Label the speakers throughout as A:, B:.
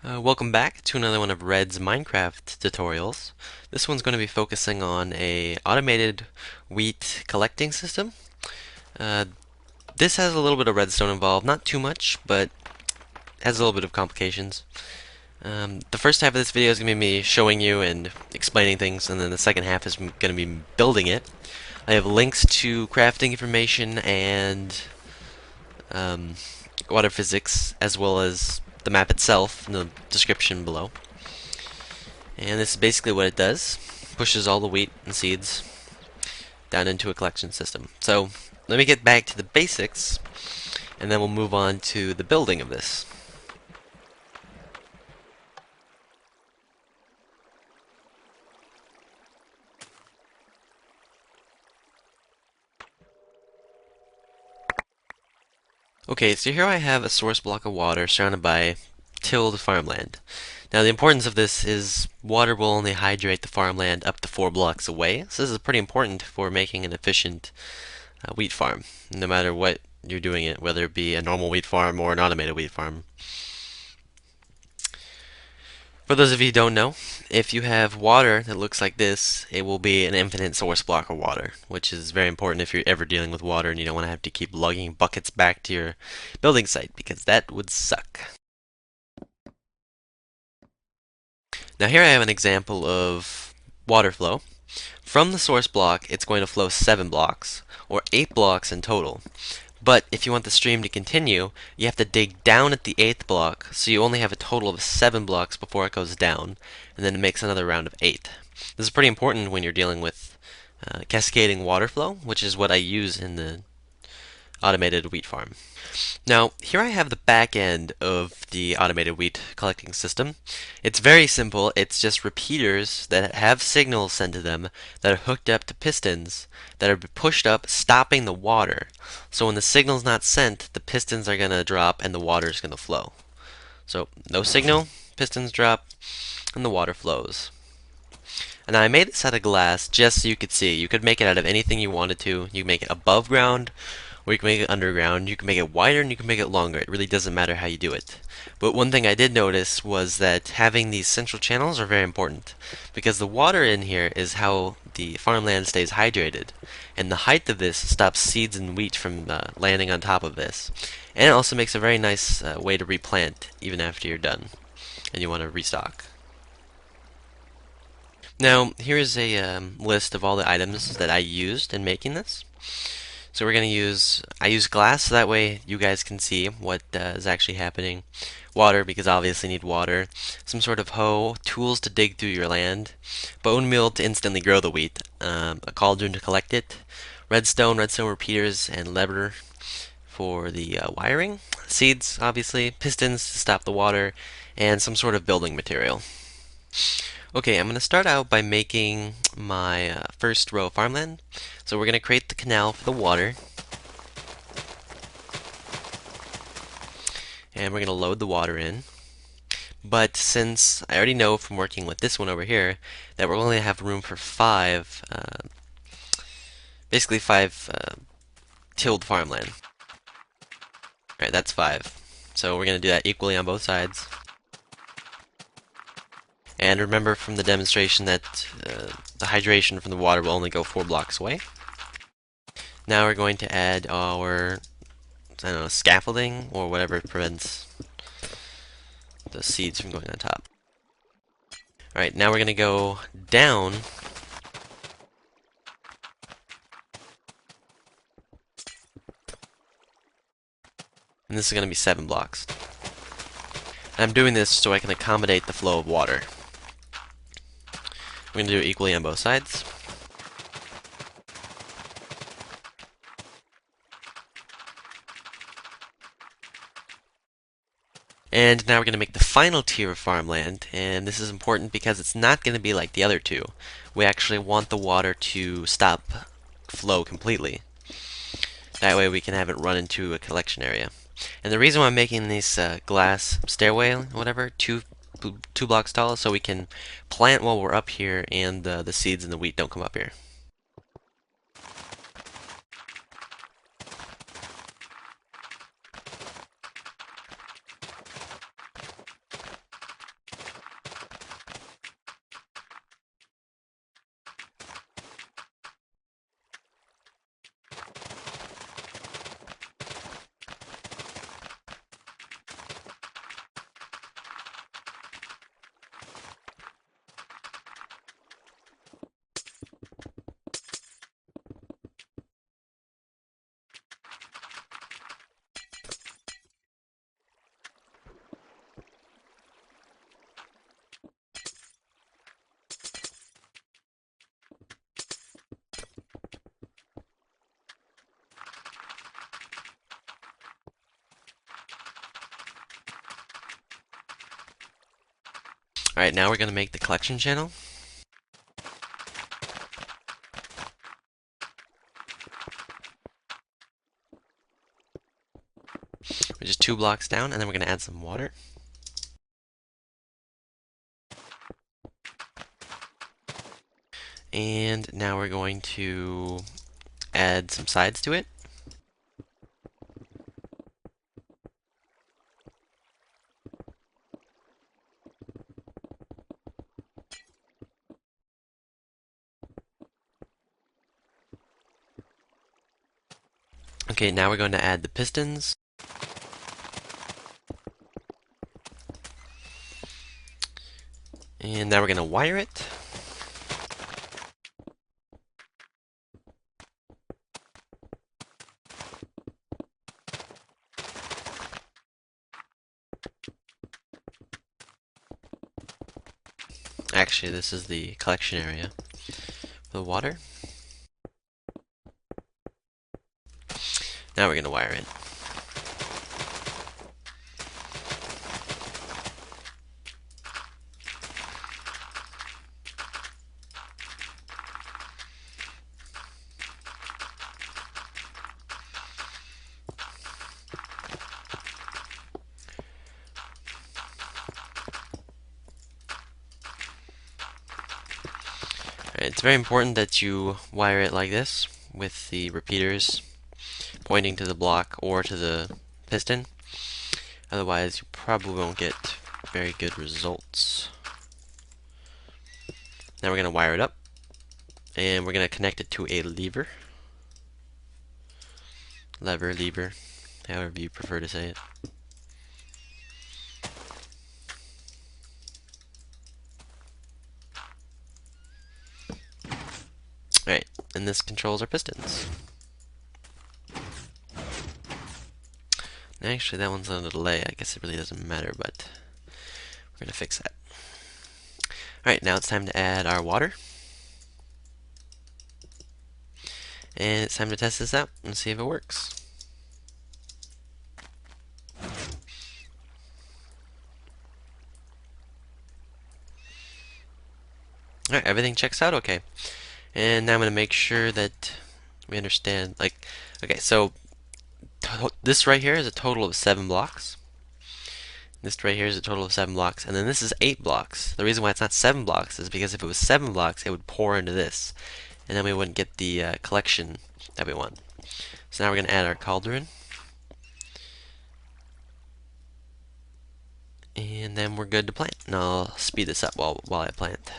A: Welcome back to another one of Red's Minecraft tutorials. This one's going to be focusing on a automated wheat collecting system. Uh, this has a little bit of redstone involved, not too much, but has a little bit of complications. The first half of this video is going to be me showing you and explaining things, and then the second half is going to be building it. I have links to crafting information and um, water physics, as well as the map itself in the description below. And this is basically what it does. Pushes all the wheat and seeds down into a collection system. So let me get back to the basics, and then we'll move on to the building of this. Okay, so here I have a source block of water surrounded by tilled farmland. Now the importance of this is water will only hydrate the farmland up to 4 blocks away. So this is pretty important for making an efficient wheat farm, no matter what you're doing it, whether it be a normal wheat farm or an automated wheat farm. For those of you who don't know, if you have water that looks like this, it will be an infinite source block of water, which is very important if you're ever dealing with water and you don't want to have to keep lugging buckets back to your building site, because that would suck. Now here I have an example of water flow. From the source block, it's going to flow 7 blocks, or 8 blocks in total. But if you want the stream to continue, you have to dig down at the 8th block, so you only have a total of 7 blocks before it goes down, and then it makes another round of 8. This is pretty important when you're dealing with cascading water flow, which is what I use in the automated wheat farm. Now, here I have the back end of the automated wheat collecting system. It's very simple. It's just repeaters that have signals sent to them that are hooked up to pistons that are pushed up, stopping the water. So when the signal's not sent, the pistons are going to drop and the water is going to flow. So no signal, pistons drop, and the water flows. And I made this out of glass just so you could see. You could make it out of anything you wanted to. You can make it above ground, or you can make it underground. You can make it wider and you can make it longer. It really doesn't matter how you do it. But one thing I did notice was that having these central channels are very important, because the water in here is how the farmland stays hydrated. And the height of this stops seeds and wheat from landing on top of this. And it also makes a very nice way to replant even after you're done and you want to restock. Now, here is a list of all the items that I used in making this. So we're going to I use glass so that way you guys can see what is actually happening. Water, because obviously you need water. Some sort of hoe, tools to dig through your land. Bone meal to instantly grow the wheat. A cauldron to collect it. Redstone repeaters, and lever for the wiring. Seeds, obviously. Pistons to stop the water. And some sort of building material. Okay, I'm going to start out by making my first row of farmland. So we're going to create the canal for the water. And we're going to load the water in. But since I already know from working with this one over here that we're only going to have room for basically five tilled farmland. Alright, that's 5. So we're going to do that equally on both sides. And remember from the demonstration that the hydration from the water will only go 4 blocks away. Now we're going to add our, I don't know, scaffolding or whatever prevents the seeds from going on top. Alright, now we're going to go down. And this is going to be 7 blocks. And I'm doing this so I can accommodate the flow of water. I'm going to do it equally on both sides. And now we're going to make the final tier of farmland, and this is important because it's not going to be like the other two. We actually want the water to stop flow completely. That way we can have it run into a collection area. And the reason why I'm making this glass stairway, whatever, two blocks tall, is so we can plant while we're up here and the seeds and the wheat don't come up here. Alright, now we're going to make the collection channel. We're just 2 blocks down, and then we're going to add some water. And now we're going to add some sides to it. Okay, now we're going to add the pistons. And now we're going to wire it. Actually, this is the collection area for the water. Now we're going to wire it. It's very important that you wire it like this, with the repeaters pointing to the block or to the piston. Otherwise, you probably won't get very good results. Now we're going to wire it up, and we're going to connect it to a lever. Lever, however you prefer to say it. Alright, and this controls our pistons. Actually, that one's on a delay. I guess it really doesn't matter, but we're going to fix that. Alright, now it's time to add our water. And it's time to test this out and see if it works. Alright, everything checks out okay. And now I'm going to make sure that we understand, like, okay, so this right here is a total of 7 blocks. This right here is a total of 7 blocks, and then this is 8 blocks. The reason why it's not 7 blocks is because if it was 7 blocks, it would pour into this, and then we wouldn't get the collection that we want. So now we're going to add our cauldron. And then we're good to plant. And I'll speed this up while I plant.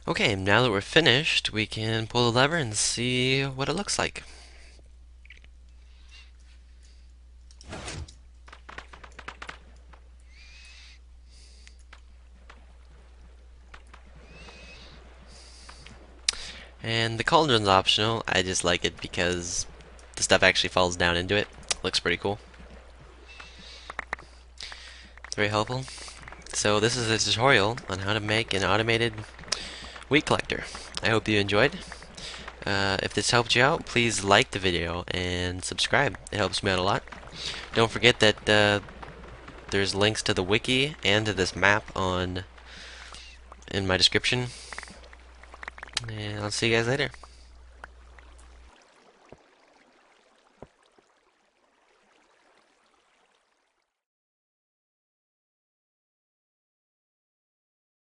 A: Okay, now that we're finished, we can pull the lever and see what it looks like. And the cauldron's optional. I just like it because the stuff actually falls down into it. Looks pretty cool. It's very helpful. So this is a tutorial on how to make an automated wheat collector. I hope you enjoyed. If this helped you out, please like the video and subscribe. It helps me out a lot. Don't forget that there's links to the wiki and to this map in my description. And I'll see you guys later.